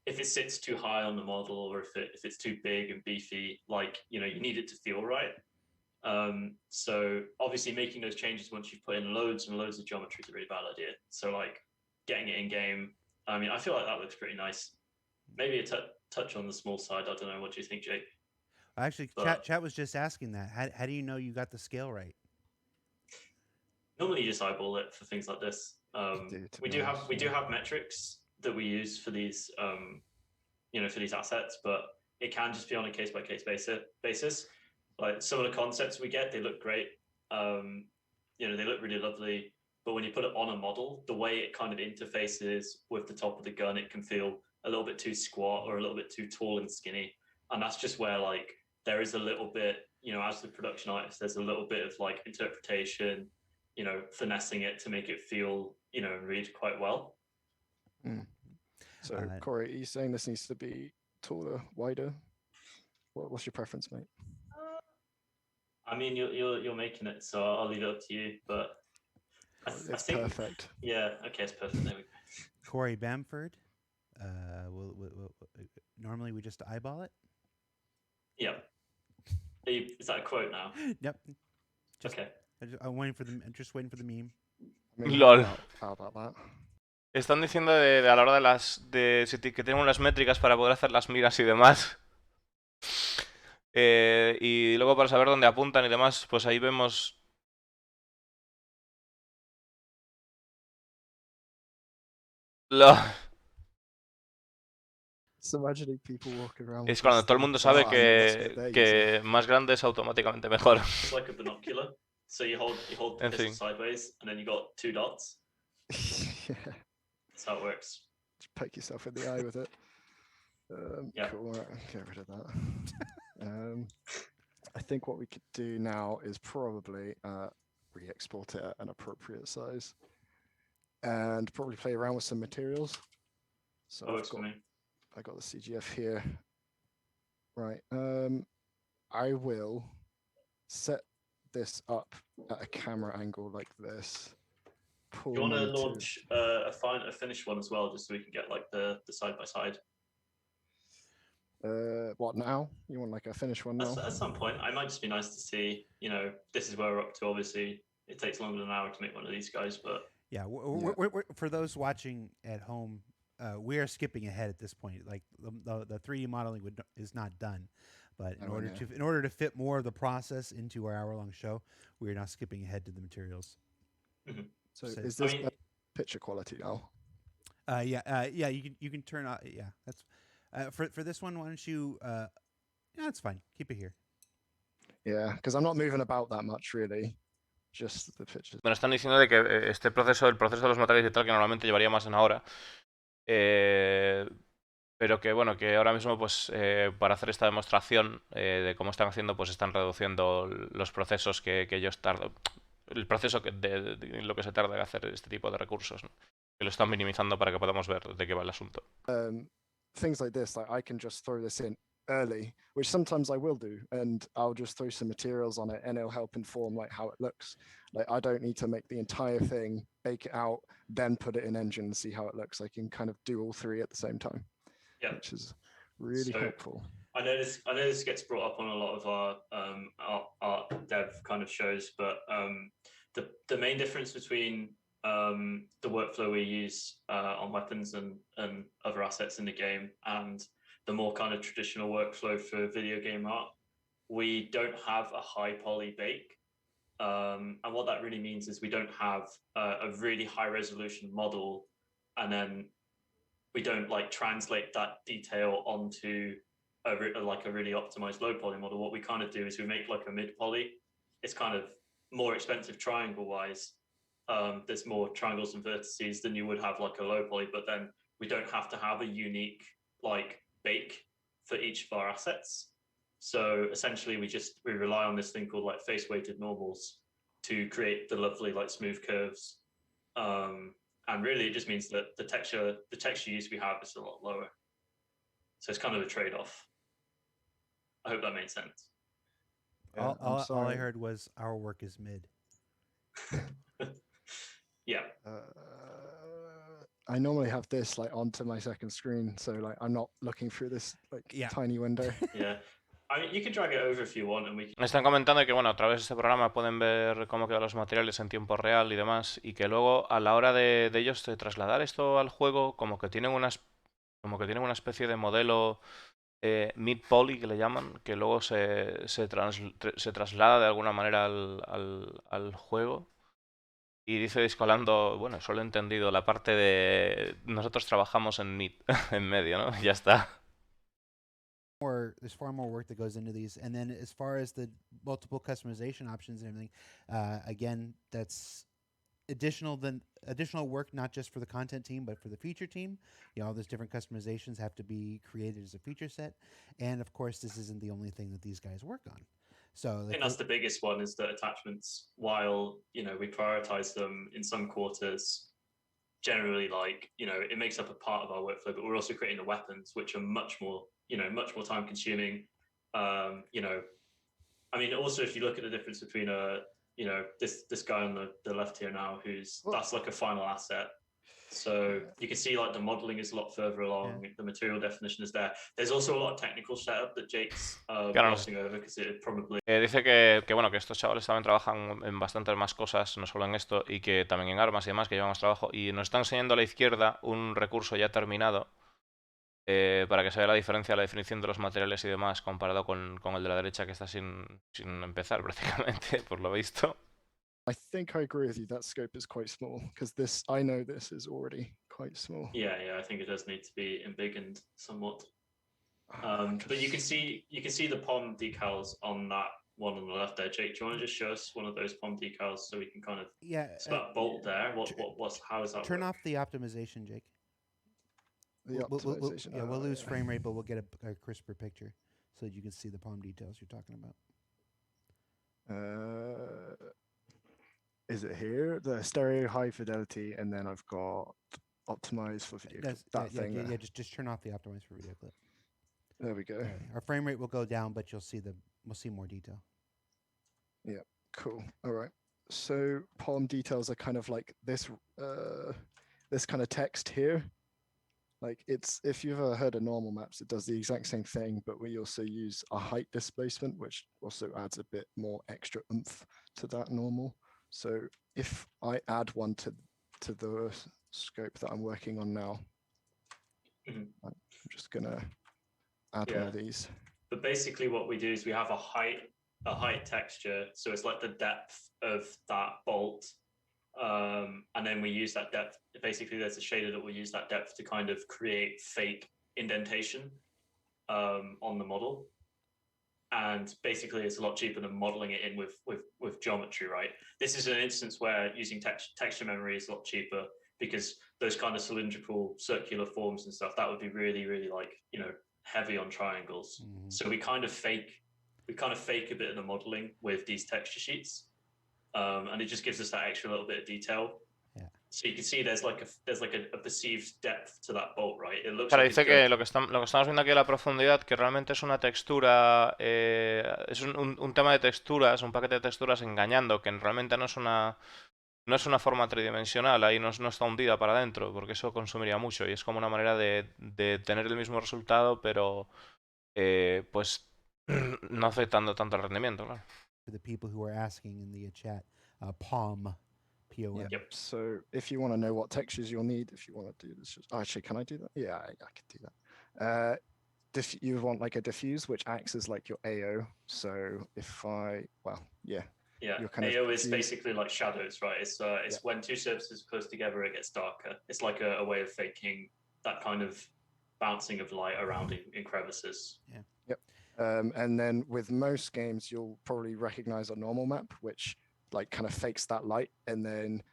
if it sits too high on the model or if it's too big and beefy, like you need it to feel right. So obviously making those changes once you've put in loads and loads of geometry is a really bad idea. So like getting it in game, I mean, I feel like that looks pretty nice. Maybe a touch on the small side. I don't know. What do you think, Jake? Actually, chat was just asking that. How do you know you got the scale right? Normally, you just eyeball it for things like this. We do have metrics that we use for these, for these assets, but it can just be on a case by case basis. Like some of the concepts we get, they look great. They look really lovely. But when you put it on a model, the way it kind of interfaces with the top of the gun, it can feel a little bit too squat or a little bit too tall and skinny. And that's just where like there is a little bit, as the production artist, there's a little bit of like interpretation, finessing it to make it feel, and read quite well. So Corey, are you saying this needs to be taller, wider? What's your preference, mate? I mean, you're making it, so I'll leave it up to you. But I think perfect. Yeah. Okay, it's perfect. There we go. Corey Bamford. Normally we just eyeball it. Yeah. Is that a quote now? Yep. Okay. I'm waiting for just waiting for the meme. LOL. How about that? Están diciendo de a la hora que tenemos las métricas para poder hacer las miras y demás. Y luego para saber dónde apuntan y demás, pues ahí vemos. Es cuando todo el mundo sabe que más grande es automáticamente mejor. It's like a binocular. So you hold the pistol sideways, and then you got two dots. Yeah. That's how it works. Just poke yourself in the eye with it. Yeah. Cool. Right, get rid of that. I think what we could do now is probably re-export it at an appropriate size, and probably play around with some materials. So I got the CGF here. Right. I will set this up at a camera angle like this. Do you want to launch a finished one as well, just so we can get like the side by side? What now? You want like a finished one now? At some point, it might just be nice to see. This is where we're up to. Obviously, it takes longer than an hour to make one of these guys, but yeah, for those watching at home, we are skipping ahead at this point. Like the 3D modeling is not done, but in order to fit more of the process into our hour-long show, we are now skipping ahead to the materials. Mm-hmm. So is this picture quality now? Yeah. You can turn on. Yeah, that's for this one. Why don't you? Yeah, that's fine. Keep it here. Yeah, because I'm not moving about that much really. Just the pictures. Me están diciendo de que el proceso de los materiales y tal, que normalmente llevaría más de una hora, pero que bueno, que ahora mismo pues para hacer esta demostración de cómo están haciendo, pues están reduciendo los procesos que ellos tardan, el proceso de lo que se tarda en hacer este tipo de recursos, ¿no? Que lo están minimizando para que podamos ver de qué va el asunto. Things like this, like I can just throw this in early, which sometimes I will do, and I'll just throw some materials on it and it'll help inform like how it looks. Like I don't need to make the entire thing, bake it out, then put it in Engine and see how it looks. I can kind of do all three at the same time. Yeah, which is really helpful. I know this gets brought up on a lot of our art dev kind of shows, but the main difference between the workflow we use on weapons and other assets in the game and the more kind of traditional workflow for video game art, we don't have a high poly bake. And what that really means is we don't have a really high resolution model, and then we don't like translate that detail onto a really optimized low poly model. What we kind of do is we make like a mid poly. It's kind of more expensive triangle wise. There's more triangles and vertices than you would have like a low poly, but then we don't have to have a unique like bake for each of our assets. So essentially we rely on this thing called like face weighted normals to create the lovely like smooth curves. And really it just means that the texture use we have is a lot lower. So it's kind of a trade-off. I hope that made sense. Yeah, all I heard was our work is mid. Yeah. I normally have this like onto my second screen, so like I'm not looking through this like tiny window. Yeah. I mean, you can drag it over if you want, and we can... Me están comentando que bueno, a través de este programa pueden ver cómo quedan los materiales en tiempo real y demás, y que luego a la hora de ellos de trasladar esto al juego, como que tienen una especie de modelo mid-poly que le llaman, que luego se traslada de alguna manera al juego. Y dice Discolando, bueno, solo he entendido la parte de nosotros trabajamos en mid, en medio, ¿no? Ya está. There's far more work that goes into these, and then as far as the multiple customization options and everything, again, that's additional work, not just for the content team but for the feature team. All those different customizations have to be created as a feature set, and of course this isn't the only thing that these guys work on. So I think that's the biggest one, is that attachments, while we prioritize them in some quarters, generally like it makes up a part of our workflow, but we're also creating the weapons, which are much more time consuming. I mean, also if you look at the difference between this guy on the left here now, that's like a final asset. So you can see like the modeling is a lot further along. The material definition is there. There's also a lot of technical setup that Jake's glossing over, because it probably... Dice que bueno, que estos chavales también trabajan en bastantes más cosas, no solo en esto, y que también en armas y demás, que llevan más trabajo. Y nos están enseñando a la izquierda un recurso ya terminado para que se vea la diferencia, la definición de los materiales y demás, comparado con el de la derecha, que está sin empezar prácticamente, por lo visto. I think I agree with you. That scope is quite small, because I know this is already quite small. Yeah, I think it does need to be embiggened somewhat. But you can see the POM decals on that one on the left there. Jake, do you want to just show us one of those POM decals so we can kind of so that bolt there? How is that? Turn off the optimization, Jake. The optimization. We'll lose frame rate, but we'll get a crisper picture so that you can see the POM details you're talking about. Is it here? The stereo high fidelity, and then I've got optimize for video clip. Just turn off the optimize for video clip. There we go. Our frame rate will go down, but you'll see the we'll see more detail. Yeah, cool. All right. So palm details are kind of like this this kind of text here. Like it's, if you've ever heard of normal maps, it does the exact same thing, but we also use a height displacement, which also adds a bit more extra oomph to that normal. So if I add one to the scope that I'm working on now, I'm just gonna add one of these. But basically what we do is we have a height texture. So it's like the depth of that bolt. And then we use that depth. Basically, there's a shader that will use that depth to kind of create fake indentation on the model. And basically, it's a lot cheaper than modeling it in with geometry, right? This is an instance where using texture memory is a lot cheaper, because those kind of cylindrical, circular forms and stuff, that would be really, really like, you know, heavy on triangles. So we kind of fake a bit of the modeling with these texture sheets. And it just gives us that extra little bit of detail. Yeah. So you can see there's like a perceived depth to that bolt, right? It looks. Claro, like dice que lo que estamos viendo aquí es la profundidad, que realmente es una textura, es un tema de texturas, un paquete de texturas engañando, que realmente no es una forma tridimensional, ahí no está hundida para adentro, porque eso consumiría mucho y es como una manera de tener el mismo resultado, pero pues no afectando tanto el rendimiento, claro. For the people who are asking in the chat, POM, P-O-M. Yep. So if you want to know what textures you'll need, if you want to do this, actually, can I do that? Yeah, I can do that. You want like a diffuse, which acts as like your AO. So if Yeah, AO is basically like shadows, right? It's when two surfaces are close together, it gets darker. It's like a way of faking that kind of bouncing of light around in crevices. Yeah. Yep. And then with most games, you'll probably recognize a normal map, which like kind of fakes that light. And then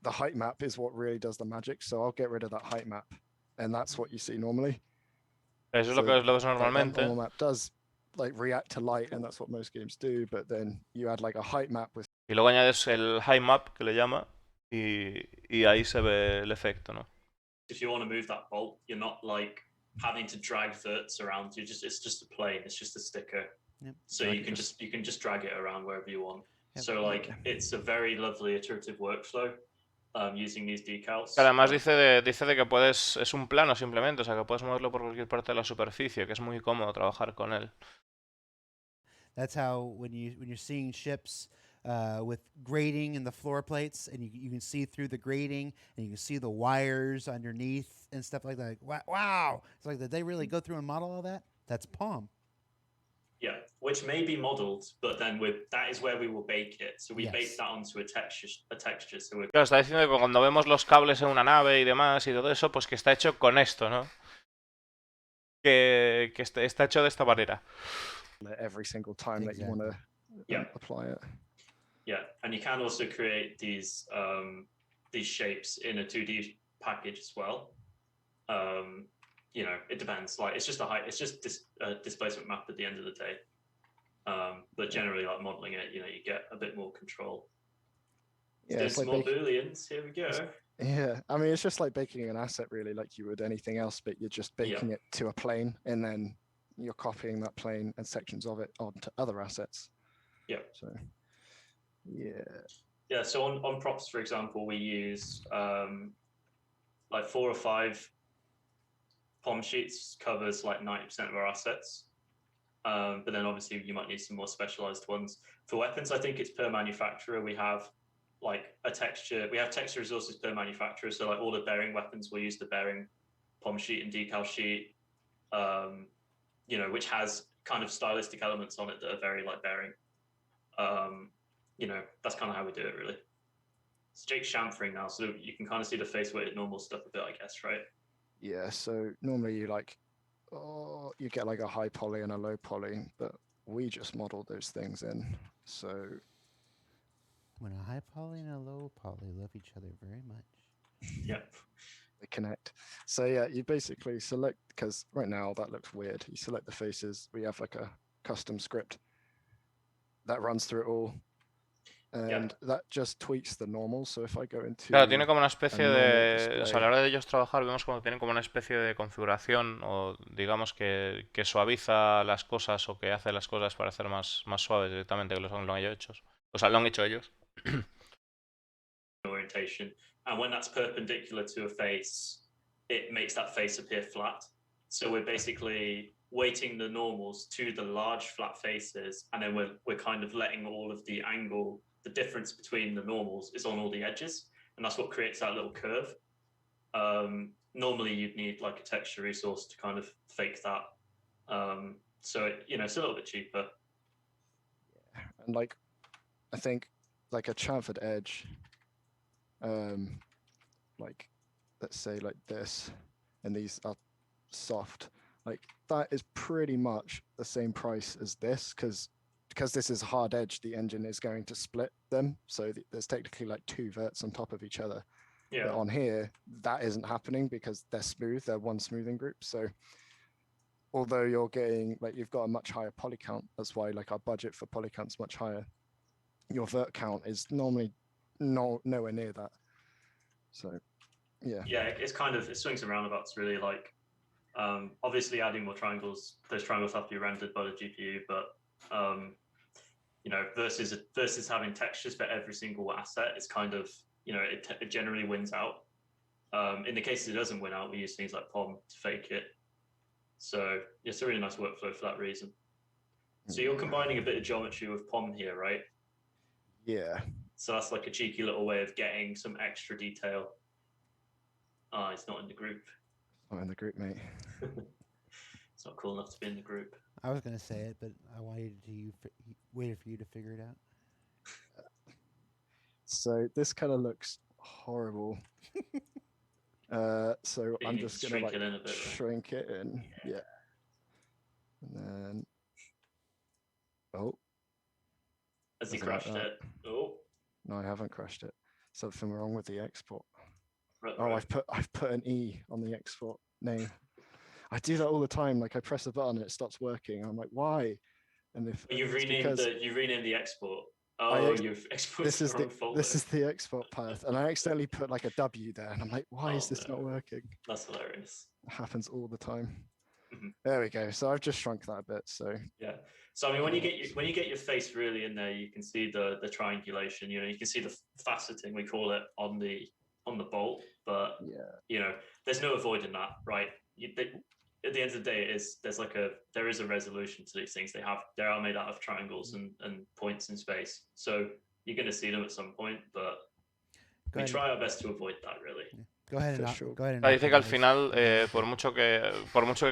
the height map is what really does the magic. So I'll get rid of that height map. And that's what you see normally. Eso es lo que ves normalmente. That normal map does like react to light, and that's what most games do. But then you add like a height map with. Y luego añades el height map, que le llama, y ahí se ve el efecto, ¿no? If you want to move that bolt, you're not like having to drag verts around. It's just a plane. It's just a sticker. Yep. So you can just drag it around wherever you want. Yep. So like it's a very lovely iterative workflow using these decals. Claro, además dice de que puedes, es un plano simplemente, o sea que puedes moverlo por cualquier parte de la superficie, que es muy cómodo trabajar con él. That's how when you're seeing ships with grating in the floor plates, and you can see through the grating, and you can see the wires underneath and stuff like that. Wow! It's like, did they really go through and model all that? That's POM. Yeah, which may be modeled, but then that is where we will bake it. So we bake that onto a texture. So claro, está diciendo que cuando vemos los cables en una nave y demás y todo eso, pues que está hecho con esto, ¿no? Que está hecho de esta manera. Every single time that you want to apply it. Yeah, and you can also create these shapes in a 2D package as well. You know, it depends. Like it's just a displacement map at the end of the day. But generally, like modeling it, you know, you get a bit more control. Yeah, it's like more booleans. Here we go. Yeah, I mean, it's just like baking an asset, really, like you would anything else, but you're just baking it to a plane, and then you're copying that plane and sections of it onto other assets. Yeah. So, yeah. Yeah. So on props, for example, we use like 4 or 5 POM sheets covers like 90% of our assets. But then obviously you might need some more specialized ones. For weapons, I think it's per manufacturer. We have like we have texture resources per manufacturer. So like all the bearing weapons, we'll use the bearing POM sheet and decal sheet, you know, which has kind of stylistic elements on it that are very like bearing. You know, that's kind of how we do it, really. It's Jake's chamfering now, so you can kind of see the face weighted normal stuff a bit, I guess, right? Yeah, so normally you get like a high poly and a low poly, but we just model those things in. So when a high poly and a low poly love each other very much. Yep. They connect. So yeah, you basically select, because right now that looks weird. You select the faces. We have like a custom script that runs through it all. and that just tweaks the normal. So if I go into Claro, tiene como una especie normal de... O sea, a display, la hora de ellos trabajar vemos como tienen como una especie de configuración o digamos que suaviza las cosas o que hace las cosas parecer más suaves directamente que lo han hecho. O sea, lo han hecho ellos. Orientation, and when that's perpendicular to a face, it makes that face appear flat. So we're basically weighting the normals to the large flat faces, and then we're kind of letting all of the angle, the difference between the normals is on all the edges, and that's what creates that little curve. Normally you'd need like a texture resource to kind of fake that. So it's a little bit cheaper. Yeah. And like, I think like a chamfered edge, like let's say like this, and these are soft, like that is pretty much the same price as this, because this is hard edge, the engine is going to split them, so there's technically like two verts on top of each other. Yeah. But on here that isn't happening because they're smooth, they're one smoothing group. So although you're getting like, you've got a much higher poly count, that's why like our budget for poly count's much higher, your vert count is normally nowhere near that. So yeah, it's kind of, it swings and roundabouts really. Like obviously adding more triangles, those triangles have to be rendered by the GPU, but versus having textures for every single asset, it's kind of, it generally wins out. In the cases it doesn't win out, we use things like POM to fake it. So it's a really nice workflow for that reason. So you're combining a bit of geometry with POM here, right? Yeah. So that's like a cheeky little way of getting some extra detail. It's not in the group. Not in the group, mate. It's not cool enough to be in the group. I was going to say it, but I waited for you to figure it out. So this kind of looks horrible. So I'm just going to like shrink it in. Yeah. And then, has he crashed it? Oh. No, I haven't crashed it. Something wrong with the export. Right. I've put an E on the export name. I do that all the time. Like I press a button and it stops working. I'm like, why? And if you've renamed the export. Oh, you've exported the wrong folder. This is the export path, and I accidentally put like a W there, and I'm like, why is this not working? That's hilarious. It happens all the time. There we go. So I've just shrunk that a bit. So yeah. So I mean, when you get your face really in there, you can see the triangulation. You can see the faceting, we call it, on the bolt. But there's no avoiding that, right? At the end of the day, there is a resolution to these things. They are made out of triangles and points in space. So you're going to see them at some point, but we try our best to avoid that, really. Yeah. Go ahead and dice que al final, por mucho que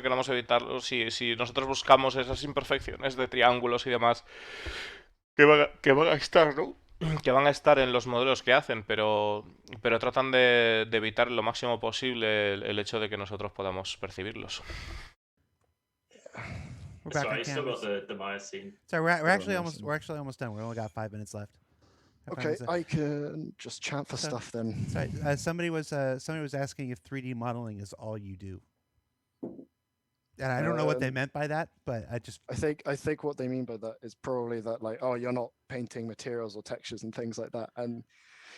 queramos evitarlo, si nosotros buscamos esas imperfecciones de triángulos y demás, que van a estar, ¿no? Que van a estar en los modelos que hacen, pero tratan de evitar lo máximo posible el hecho de que nosotros podamos percibirlos. Sorry, I still got the Maya scene. Sorry, we're actually almost done. We only got 5 minutes left. Okay, I can just chant for stuff then. Sorry, somebody was asking if 3D modeling is all you do. And I don't know what they meant by that, but I think what they mean by that is probably that, like, oh, you're not painting materials or textures and things like that. And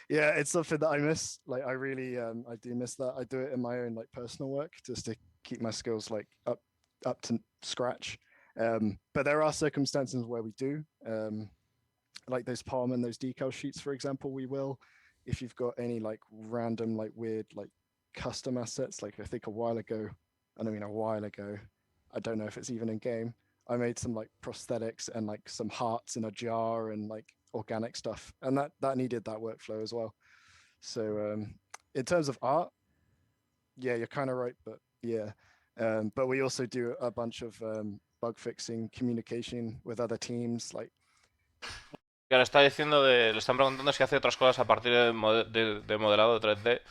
yeah, it's something that I miss. Like, I really I do miss that. I do it in my own like personal work just to keep my skills like up to scratch. But there are circumstances where we do, like those POM and those decal sheets, for example. We will, if you've got any like random like weird like custom assets. Like I think a while ago, I don't know if it's even in game, I made some like prosthetics and like some hearts in a jar and like organic stuff, and that needed that workflow as well. So in terms of art, yeah, you're kind of right, but yeah, but we also do a bunch of bug fixing, communication with other teams, like. Ahora está diciendo le están preguntando si hace otras cosas a partir de modelado 3D.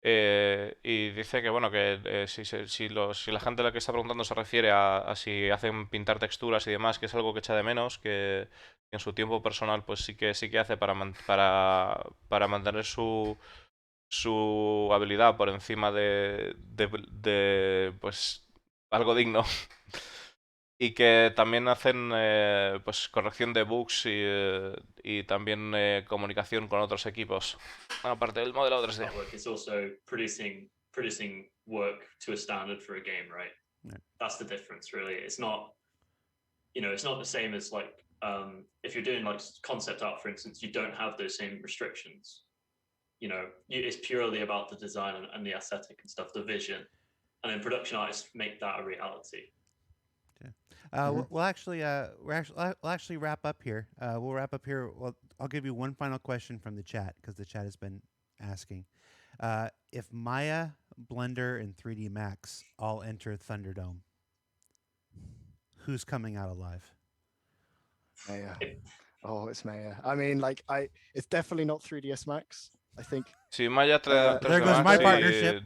Y dice que bueno, que si la gente a la que está preguntando se refiere a si hacen pintar texturas y demás, que es algo que echa de menos, que en su tiempo personal pues sí que hace para mantener su habilidad por encima de pues algo digno. Y que también hacen pues corrección de bugs y también comunicación con otros equipos, aparte del modelado 3D. Artwork is also producing work to a standard for a game, right? Yeah. That's the difference, really. It's not, it's not the same as like if you're doing like concept art, for instance, you don't have those same restrictions. It's purely about the design and the aesthetic and stuff, the vision, and then production artists make that a reality. We'll actually wrap up here. We'll wrap up here. Well, I'll give you one final question from the chat because the chat has been asking. If Maya, Blender, and 3D Max all enter Thunderdome, who's coming out alive? Maya. Oh, it's Maya. I mean, like, it's definitely not 3ds Max, I think. Sí, Maya 3D there goes Max my y- partnership.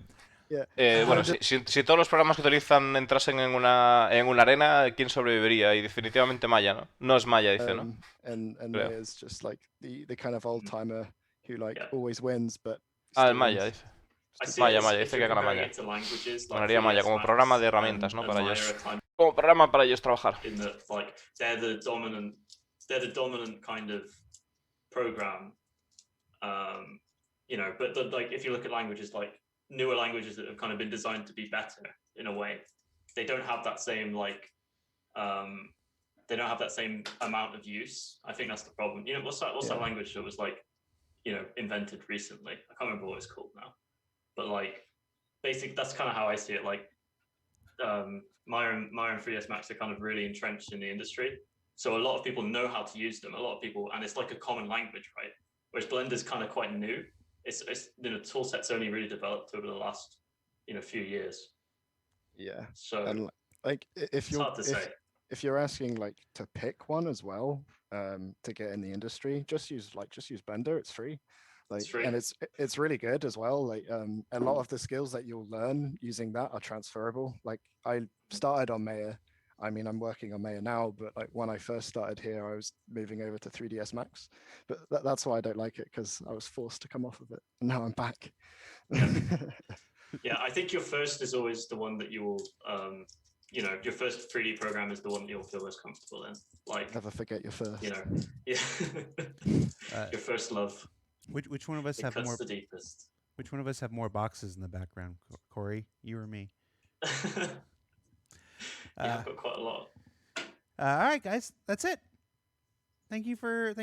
Bueno, si todos los programas que utilizan entrasen en una arena, ¿quién sobreviviría? Y definitivamente Maya, ¿no? No es Maya, dice, ¿no? And Creo. Maya's just like the kind of old timer who like always wins, but Ah, el still Maya, wins. dice. I see Maya, it as- Maya, if dice you're que gana comparing Maya. it to languages like Ganaría Maya 3ds como Max programa de herramientas, ¿no? and Para Maya ellos. are kind Como programa para ellos trabajar. in that like they're the dominant kind of program. But like if you look at languages like newer languages that have kind of been designed to be better in a way, they don't have that same like they don't have that same amount of use. I think that's the problem. What's that language that was like invented recently? I can't remember what it's called now, but like basically that's kind of how I see it. Like Maya and 3ds Max are kind of really entrenched in the industry, so a lot of people know how to use them. A lot of people, and it's like a common language, right? Whereas Blender's kind of quite new. It's tool set's only really developed over the last few years. Yeah. So And like it's hard to say. if you're asking like to pick one as well, to get in the industry, just use Blender. It's free. Like, It's free. and it's really good as well. Like a lot of the skills that you'll learn using that are transferable. Like I started on Maya. I mean, I'm working on Maya now, but like when I first started here, I was moving over to 3ds Max. But that's why I don't like it, because I was forced to come off of it, and now I'm back. Yeah, I think your first is always the one that you will, your first 3D program is the one that you'll feel most comfortable in. Like, never forget your first. Your first love. Which one of us It have cuts more? the deepest. Which one of us have more boxes in the background, Corey? You or me? I've got quite a lot. All right, guys, that's it. Thank you for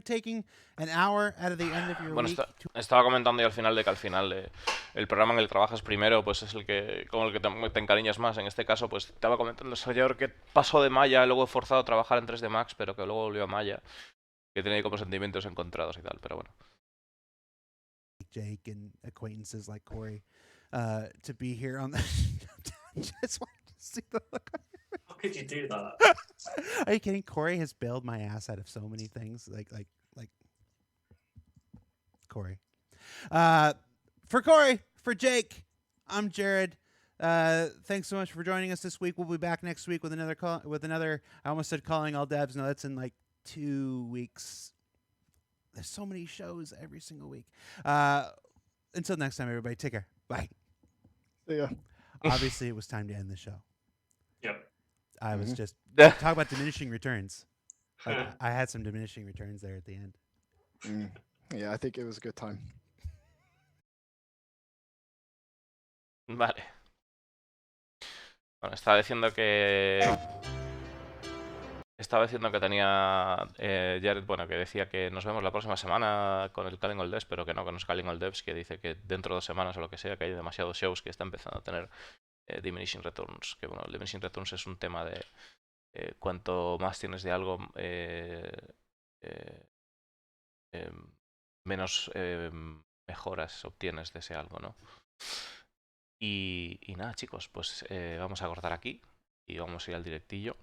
taking an hour out of the end of your Bueno, week. estaba comentando yo al final de que al final el programa en el que trabajas primero pues es con el que te encariñas más. En este caso, pues estaba comentando el desarrollador que pasó de Maya, luego he forzado a trabajar en 3D Max, pero que luego volvió a Maya, que tiene como sentimientos encontrados y tal, pero bueno. Jake and acquaintances like Corey to be here on the just wanted to see the look. How could you do that? Are you kidding? Corey has bailed my ass out of so many things. Like Corey. For Corey, for Jake, I'm Jared. Thanks so much for joining us this week. We'll be back next week with another I almost said calling all devs. No, that's in like 2 weeks. There's so many shows every single week. Until next time, everybody, take care. Bye. See ya. Obviously, it was time to end the show. Yep. I was just talk about diminishing returns. Like, I had some diminishing returns there at the end. Yeah, I think it was a good time. Vale. Bueno, estaba diciendo que tenía Jared, bueno, que decía que nos vemos la próxima semana con el Calling All Devs, pero que no es Calling All Devs, que dice que dentro de 2 semanas o lo que sea, que hay demasiados shows que está empezando a tener diminishing returns. Que bueno, el diminishing returns es un tema de cuanto más tienes de algo, menos mejoras obtienes de ese algo, ¿no? Y nada, chicos, pues vamos a cortar aquí y vamos a ir al directillo.